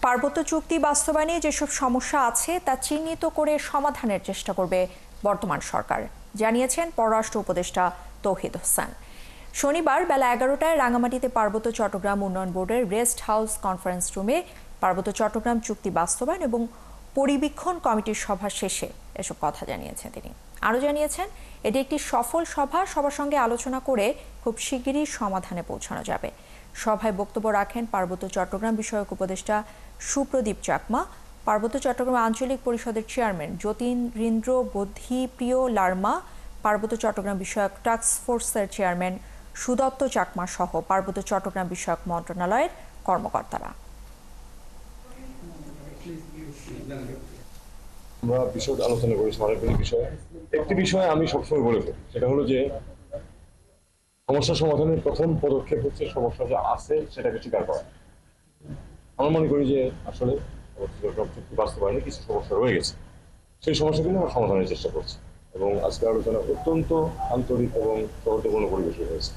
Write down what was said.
পার্বত্য চুক্তি বাস্তবায়নে যেসব সমস্যা আছে তা চিহ্নিত করে সমাধানের চেষ্টা করবে বর্তমান সরকার, জানিয়েছেন পররাষ্ট্র উপদেষ্টা তৌহিদ হোসেন। শনিবার বেলা 11টায় রাঙামাটিতে পার্বত্য চট্টগ্রাম উন্নয়ন বোর্ডের রেস্ট হাউস কনফারেন্স রুমে পার্বত্য চট্টগ্রাম চুক্তি বাস্তবায়ন এবং পরিবীক্ষণ কমিটির সভা শেষে এসব কথা জানিয়েছেন তিনি। আরও জানিয়েছেন, এটি একটি সফল সভা, সবার সঙ্গে আলোচনা করে খুব শিগগিরই সমাধানে পৌঁছানো যাবে। সভায় বক্তব্য রাখেন পার্বত্য চট্টগ্রাম বিষয়ক উপদেষ্টা সুপ্রদীপ চাকমা, পার্বত্য চট্টগ্রাম আঞ্চলিক পরিষদের চেয়ারম্যান যতীন্দ্র বোধিপ্রিয় লার্মা, পার্বত্য চট্টগ্রাম বিষয়ক টাস্ক ফোর্সের চেয়ারম্যান সুদত্ত চাকমা সহ পার্বত্য চট্টগ্রাম বিষয়ক মন্ত্রণালয়ের কর্মকর্তারা। আমরা বিষয়টা আলোচনা করেছি অনেকগুলি বিষয়ে। একটি বিষয়ে আমি সবসময় বলে থাকি, সেটা হলো যে সমস্যা সমাধানের প্রথম পদক্ষেপ হচ্ছে সমস্যা যা আছে সেটাকে স্বীকার করা। আমরা মনে করি যে আসলে চুক্তি বাস্তবায়নে কিছু সমস্যা রয়ে গেছে, সেই সমস্যাগুলো আমরা সমাধানের চেষ্টা করছি এবং আজকে আলোচনা অত্যন্ত আন্তরিক এবং সৌহার্দ্যপূর্ণ পরিবেশে হয়েছে।